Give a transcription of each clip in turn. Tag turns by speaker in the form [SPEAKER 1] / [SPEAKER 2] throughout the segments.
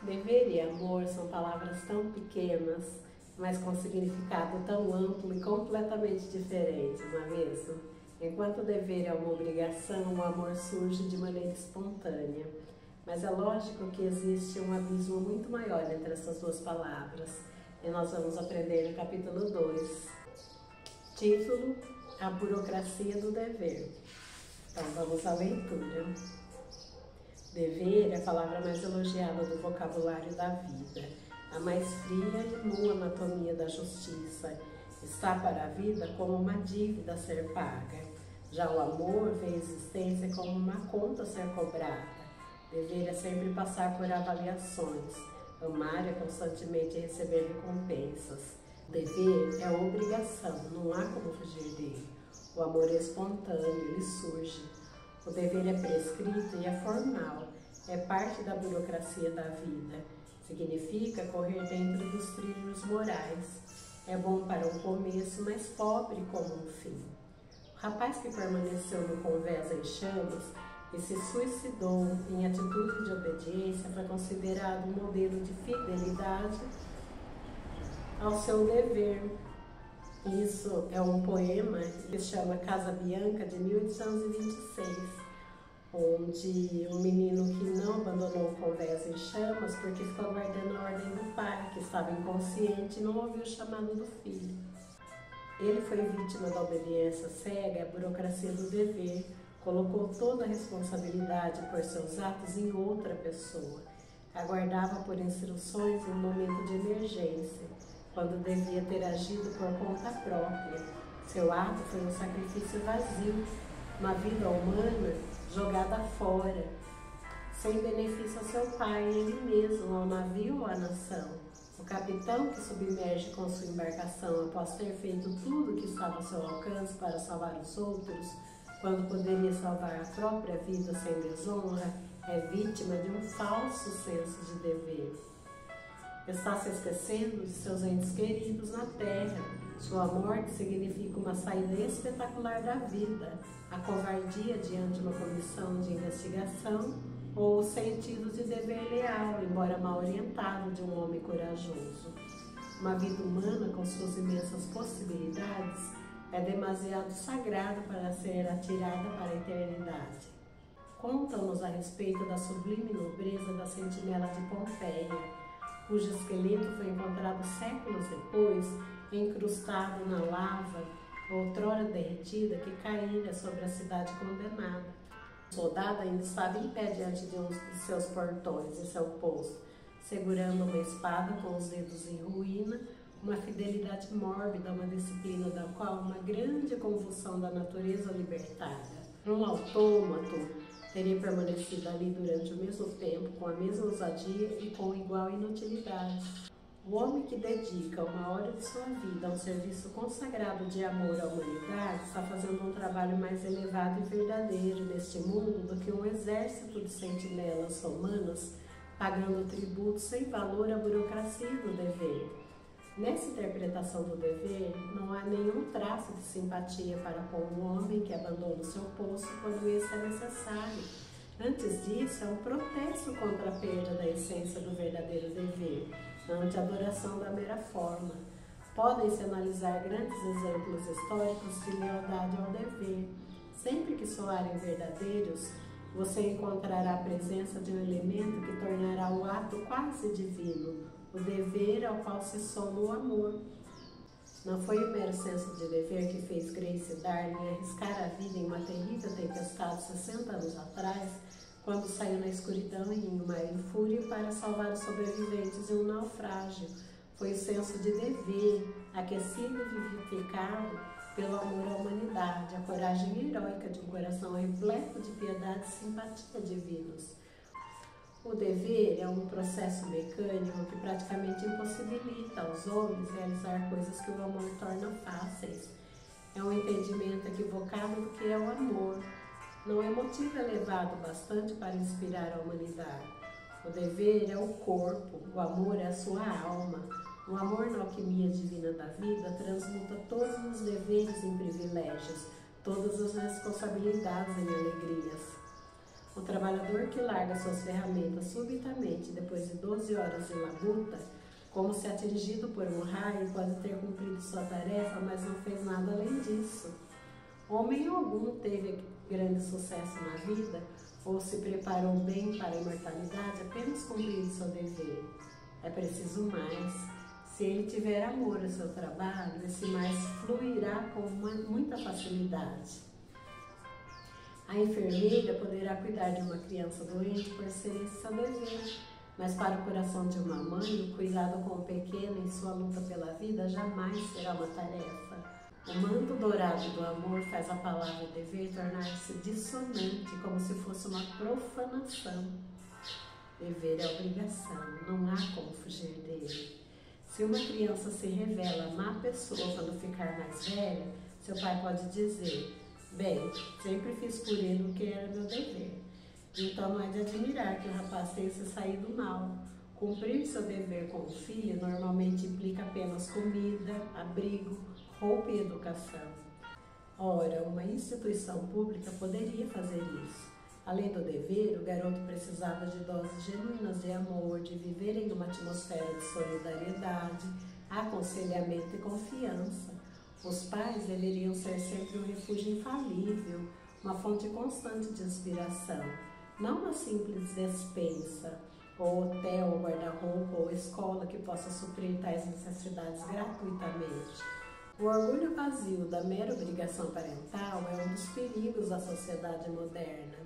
[SPEAKER 1] Dever e amor são palavras tão pequenas, mas com significado tão amplo e completamente diferente, não é mesmo? Enquanto o dever é uma obrigação, o amor surge de maneira espontânea. Mas é lógico que existe um abismo muito maior entre essas duas palavras. E nós vamos aprender no capítulo 2. Título: A burocracia do dever. Então vamos à leitura. Dever é a palavra mais elogiada do vocabulário da vida, a mais fria e nua anatomia da justiça. Está para a vida como uma dívida a ser paga. Já o amor vê a existência como uma conta a ser cobrada. Dever é sempre passar por avaliações. Amar é constantemente receber recompensas. Dever é obrigação, não há como fugir dele. O amor é espontâneo, ele surge. O dever é prescrito e é formal, é parte da burocracia da vida. Significa correr dentro dos trilhos morais. É bom para um começo, mas pobre como um fim. O rapaz que permaneceu no convés em chamas e se suicidou em atitude de obediência foi considerado um modelo de fidelidade ao seu dever. Isso é um poema que se chama Casa Bianca, de 1826, onde um menino que não abandonou o convés em chamas porque ficou aguardando a ordem do pai, que estava inconsciente e não ouviu o chamado do filho. Ele foi vítima da obediência cega, a burocracia do dever, colocou toda a responsabilidade por seus atos em outra pessoa, aguardava por instruções em um momento de emergência, quando devia ter agido por conta própria. Seu ato foi um sacrifício vazio, uma vida humana jogada fora, sem benefício ao seu pai, ele mesmo, ao navio ou à nação. O capitão que submerge com sua embarcação após ter feito tudo que estava ao seu alcance para salvar os outros, quando poderia salvar a própria vida sem desonra, é vítima de um falso senso de dever. Está se esquecendo de seus entes queridos na terra. Sua morte significa uma saída espetacular da vida, a covardia diante de uma comissão de investigação ou o sentido de dever leal, embora mal orientado, de um homem corajoso. Uma vida humana com suas imensas possibilidades é demasiado sagrada para ser atirada para a eternidade. Contam-nos a respeito da sublime nobreza da sentinela de Pompeia, cujo esqueleto foi encontrado séculos depois, encrustado na lava, outrora derretida, que caíra sobre a cidade condenada. O soldado ainda estava em pé diante de um de seus portões, em seu posto, segurando uma espada com os dedos em ruína, uma fidelidade mórbida, uma disciplina da qual uma grande convulsão da natureza o libertara. Um autômato teria permanecido ali durante o mesmo tempo, com a mesma ousadia e com igual inutilidade. O homem que dedica uma hora de sua vida a um serviço consagrado de amor à humanidade está fazendo um trabalho mais elevado e verdadeiro neste mundo do que um exército de sentinelas romanas pagando tributo sem valor à burocracia do dever. Nessa interpretação do dever, não há nenhum traço de simpatia para com um homem que abandona o seu posto quando isso é necessário. Antes disso, é um protesto contra a perda da essência do verdadeiro dever, ante a adoração da mera forma. Podem-se analisar grandes exemplos históricos de lealdade ao dever. Sempre que soarem verdadeiros, você encontrará a presença de um elemento que tornará o ato quase divino, o dever ao qual se soma o amor. Não foi o mero senso de dever que fez Grace Darling arriscar a vida em uma terrível tempestade 60 anos atrás, quando saiu na escuridão e em uma infúria para salvar os sobreviventes de um naufrágio. Foi o senso de dever, aquecido e vivificado pelo amor à humanidade, a coragem heróica de um coração repleto de piedade e simpatia divinos. O dever é um processo mecânico que praticamente impossibilita aos homens realizar coisas que o amor torna fáceis. É um entendimento equivocado do que é o amor. Não é motivo elevado bastante para inspirar a humanidade. O dever é o corpo, o amor é a sua alma. O amor na alquimia divina da vida transmuta todos os deveres em privilégios, todas as responsabilidades em alegrias. O trabalhador que larga suas ferramentas subitamente depois de 12 horas de labuta, como se atingido por um raio, pode ter cumprido sua tarefa, mas não fez nada além disso. Homem algum teve grande sucesso na vida ou se preparou bem para a imortalidade apenas cumprindo seu dever. É preciso mais. Se ele tiver amor ao seu trabalho, esse mais fluirá com muita facilidade. A enfermeira poderá cuidar de uma criança doente por ser esse seu dever, mas para o coração de uma mãe, o cuidado com o pequeno em sua luta pela vida jamais será uma tarefa. O manto dourado do amor faz a palavra dever tornar-se dissonante, como se fosse uma profanação. Dever é obrigação, não há como fugir dele. Se uma criança se revela má pessoa quando ficar mais velha, seu pai pode dizer: bem, sempre fiz por ele o que era meu dever. Então não é de admirar que o rapaz tenha se saído mal. Cumprir seu dever com o filho normalmente implica apenas comida, abrigo, roupa e educação. Ora, uma instituição pública poderia fazer isso. Além do dever, o garoto precisava de doses genuínas de amor, de viver em uma atmosfera de solidariedade, aconselhamento e confiança. Os pais deveriam ser sempre um refúgio infalível, uma fonte constante de inspiração, não uma simples despensa, ou hotel, ou guarda-roupa, ou escola que possa suprir tais necessidades gratuitamente. O orgulho vazio da mera obrigação parental é um dos perigos da sociedade moderna.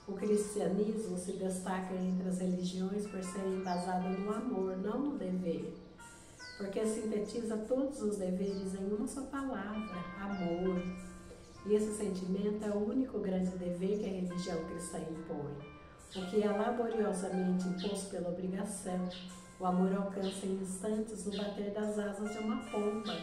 [SPEAKER 1] O cristianismo se destaca entre as religiões por ser embasado no amor, não no dever, porque sintetiza todos os deveres em uma só palavra, amor. E esse sentimento é o único grande dever que a religião cristã impõe. O que é laboriosamente imposto pela obrigação, o amor alcança em instantes no bater das asas de uma pomba.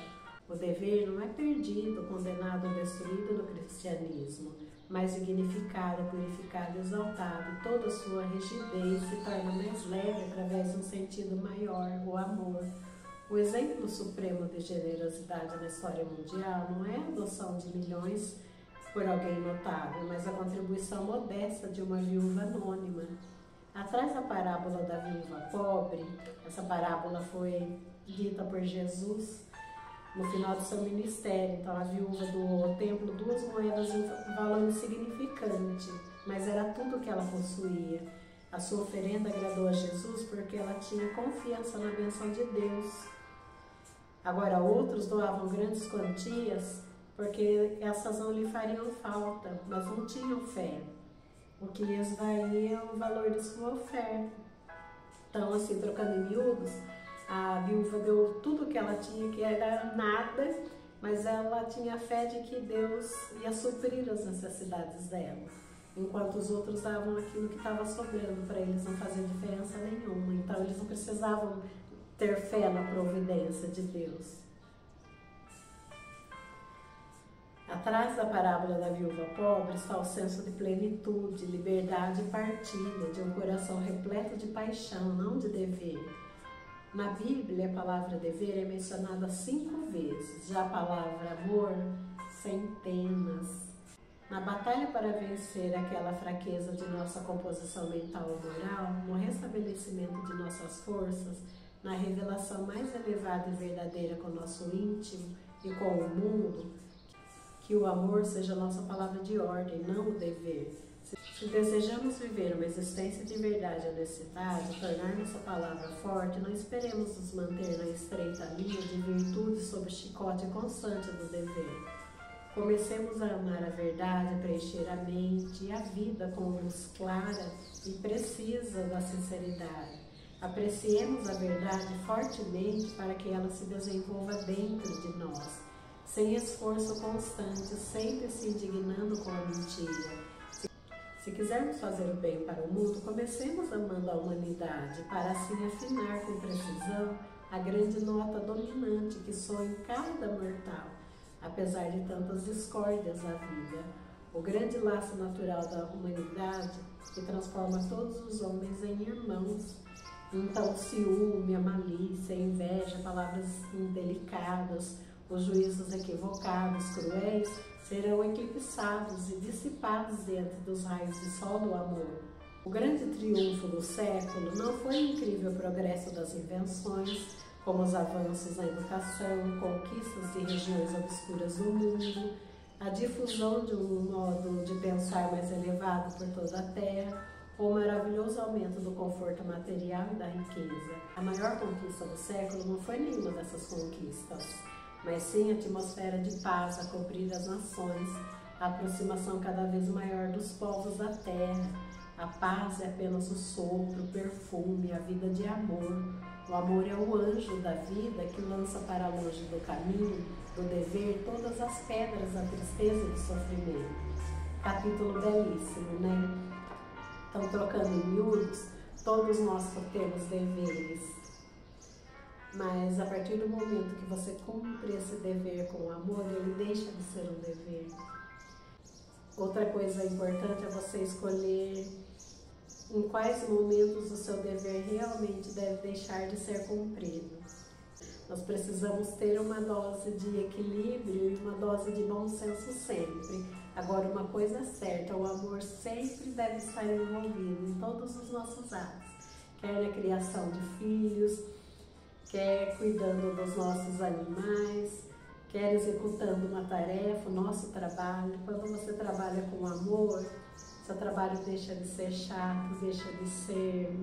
[SPEAKER 1] O dever não é perdido, condenado ou destruído no cristianismo, mas dignificado, purificado, exaltado. Toda a sua rigidez se torna mais leve através de um sentido maior, o amor. O exemplo supremo de generosidade na história mundial não é a adoção de milhões por alguém notável, mas a contribuição modesta de uma viúva anônima. Atrás da parábola da viúva pobre, essa parábola foi dita por Jesus no final do seu ministério. Então a viúva doou ao templo 2 moedas de um valor insignificante, mas era tudo o que ela possuía. A sua oferenda agradou a Jesus porque ela tinha confiança na bênção de Deus. Agora outros doavam grandes quantias porque essas não lhe fariam falta, mas não tinham fé, o que esvaía o valor de sua oferta. Então, assim, trocando em miúdos, a viúva deu tudo o que ela tinha, que era nada, mas ela tinha fé de que Deus ia suprir as necessidades dela, enquanto os outros davam aquilo que estava sobrando para eles, não fazia diferença nenhuma. Então, eles não precisavam ter fé na providência de Deus. Atrás da parábola da viúva pobre está o senso de plenitude, liberdade e partilha, de um coração repleto de paixão, não de dever. Na Bíblia, a palavra dever é mencionada 5 vezes, já a palavra amor, centenas. Na batalha para vencer aquela fraqueza de nossa composição mental ou moral, no restabelecimento de nossas forças, na revelação mais elevada e verdadeira com o nosso íntimo e com o mundo, que o amor seja a nossa palavra de ordem, não o dever. Se desejamos viver uma existência de verdade e honestidade, tornar nossa palavra forte, não esperemos nos manter na estreita linha de virtude sob o chicote constante do dever. Comecemos a amar a verdade, a preencher a mente e a vida com luz clara e precisa da sinceridade. Apreciemos a verdade fortemente para que ela se desenvolva dentro de nós, sem esforço constante, sempre se indignando com a mentira. Se quisermos fazer o bem para o mundo, comecemos amando a humanidade, para assim afinar com precisão a grande nota dominante que soa em cada mortal, apesar de tantas discórdias da vida. O grande laço natural da humanidade que transforma todos os homens em irmãos. Então o ciúme, a malícia, a inveja, palavras indelicadas, os juízos equivocados, cruéis, serão eclipsados e dissipados diante dos raios de sol do amor. O grande triunfo do século não foi o incrível progresso das invenções, como os avanços na educação, conquistas de regiões obscuras do mundo, a difusão de um modo de pensar mais elevado por toda a Terra, ou o maravilhoso aumento do conforto material e da riqueza. A maior conquista do século não foi nenhuma dessas conquistas, mas sim a atmosfera de paz a cobrir as nações, a aproximação cada vez maior dos povos da Terra. A paz é apenas o sopro, o perfume, a vida de amor. O amor é o anjo da vida que lança para longe do caminho, do dever, todas as pedras da tristeza e do sofrimento. Capítulo belíssimo, né? Então, trocando em miúdos, todos nós temos deveres. Mas a partir do momento que você cumpre esse dever com amor, ele deixa de ser um dever. Outra coisa importante é você escolher em quais momentos o seu dever realmente deve deixar de ser cumprido. Nós precisamos ter uma dose de equilíbrio e uma dose de bom senso sempre. Agora, uma coisa é certa, o amor sempre deve estar envolvido em todos os nossos atos. Quer na criação de filhos, quer cuidando dos nossos animais, quer executando uma tarefa, o nosso trabalho. Quando você trabalha com amor, seu trabalho deixa de ser chato, deixa de ser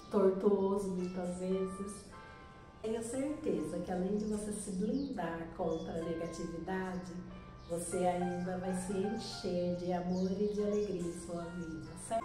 [SPEAKER 1] tortuoso muitas vezes. Tenho certeza que além de você se blindar contra a negatividade, você ainda vai se encher de amor e de alegria em sua vida, certo?